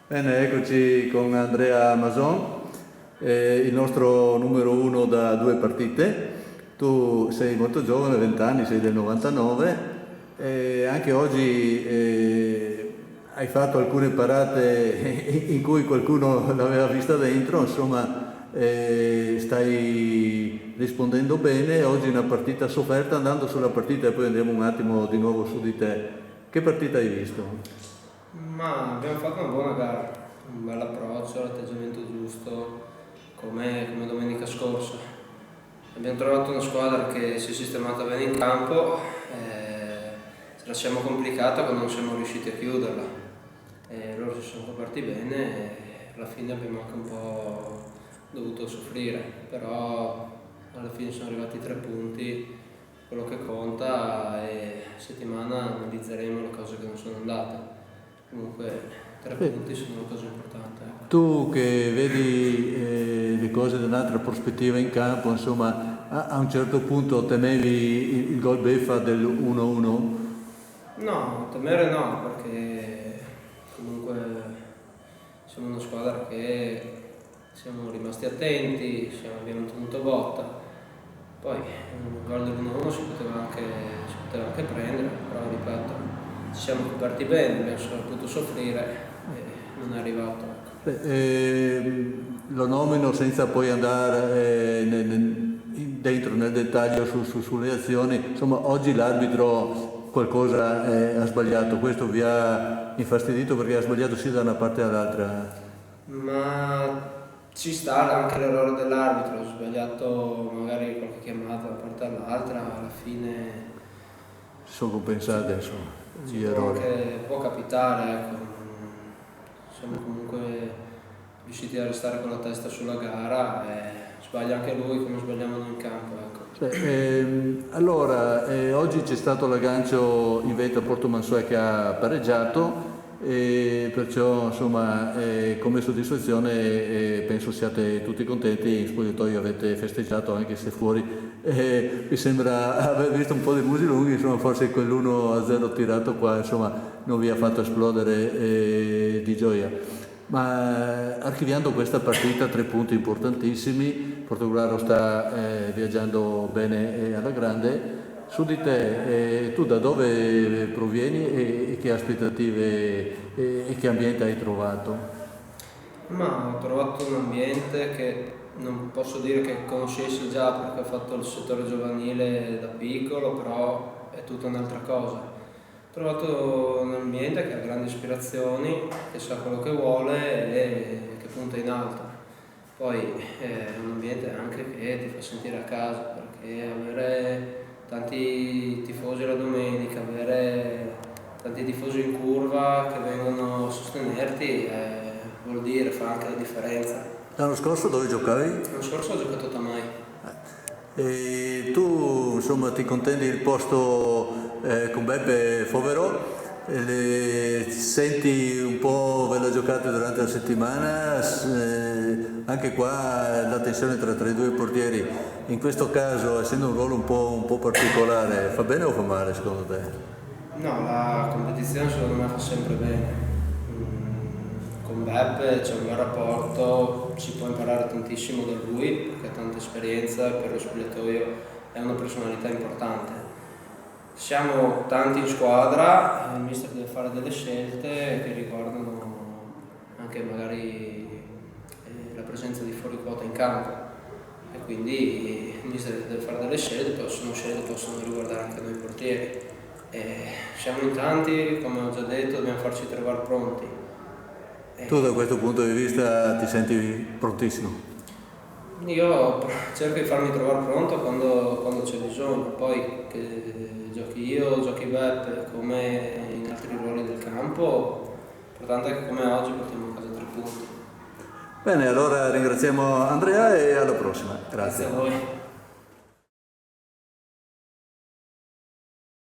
Bene, eccoci con Andrea Mason, il nostro numero uno da 2 partite. Tu sei molto giovane, 20 anni, sei del 99 e anche oggi hai fatto alcune parate in cui qualcuno l'aveva vista dentro, insomma stai rispondendo bene. Oggi una partita sofferta, andando sulla partita e poi andiamo un attimo di nuovo su di te. Che partita hai visto? Ma abbiamo fatto una buona gara, un bel approccio, l'atteggiamento giusto, come domenica scorsa. Abbiamo trovato una squadra che si è sistemata bene in campo, ce la siamo complicata quando non siamo riusciti a chiuderla. Loro si sono coperti bene e alla fine abbiamo anche un po' dovuto soffrire, però alla fine sono arrivati 3 punti, quello che conta, e a settimana analizzeremo le cose che non sono andate. Comunque 3 punti sono una cosa importante. Tu che vedi le cose da un'altra prospettiva in campo, insomma, a un certo punto temevi il gol beffa del 1-1? No, temere no, perché comunque siamo una squadra che siamo rimasti attenti, abbiamo tenuto botta. Poi un gol dell'1-1 si poteva anche prendere, però ripeto, ci siamo coperti bene, abbiamo saputo soffrire e non è arrivato. Lo nomino senza poi andare dentro nel dettaglio sulle azioni. Insomma, oggi l'arbitro qualcosa ha sbagliato, questo vi ha infastidito perché ha sbagliato sia da una parte all'altra? Ma ci sta anche l'errore dell'arbitro, ha sbagliato magari qualche chiamata da una parte all'altra, alla fine Sono compensate, insomma, gli errori. può capitare, ecco. Siamo comunque riusciti a restare con la testa sulla gara e sbaglia anche lui come sbagliamo noi in campo, ecco. Allora, oggi c'è stato l'aggancio in vetta a Porto Mansuè che ha pareggiato, e perciò insomma come soddisfazione penso siate tutti contenti. In spogliatoio avete festeggiato anche se fuori mi sembra aver visto un po' di musi lunghi, insomma forse quell'1-0 tirato qua insomma non vi ha fatto esplodere di gioia. Ma archiviando questa partita, 3 punti importantissimi, Portogallo sta viaggiando bene alla grande. Su di te, tu da dove provieni e che aspettative e che ambiente hai trovato? Ma ho trovato un ambiente che non posso dire che conoscessi già perché ho fatto il settore giovanile da piccolo, però è tutta un'altra cosa. Ho trovato un ambiente che ha grandi ispirazioni, che sa quello che vuole e che punta in alto. Poi è un ambiente anche che ti fa sentire a casa, perché avere tanti tifosi la domenica, avere tanti tifosi in curva che vengono a sostenerti vuol dire, fa anche la differenza. L'anno scorso dove giocavi? L'anno scorso ho giocato a Tamai. E tu insomma ti contendi il posto con Beppe Foverò? Senti un po', ve la giocate durante la settimana, anche qua la tensione tra i 2 portieri, in questo caso essendo un ruolo un po' particolare, fa bene o fa male secondo te? No, la competizione secondo me fa sempre bene. Con Beppe c'è un bel rapporto, si può imparare tantissimo da lui perché ha tanta esperienza, per lo spogliatoio è una personalità importante. Siamo tanti in squadra, il mister deve fare delle scelte che riguardano anche magari la presenza di fuori quota in campo e quindi il mister deve fare delle scelte, possono riguardare anche noi portieri. Siamo in tanti, come ho già detto, dobbiamo farci trovare pronti. Tu da questo punto di vista ti senti prontissimo? Io cerco di farmi trovare pronto quando c'è bisogno, poi che giochi io, giochi Beppe, come in altri ruoli del campo, l'importante è che come oggi portiamo a casa 3 punti. Bene, allora ringraziamo Andrea e alla prossima. Grazie. Grazie a voi.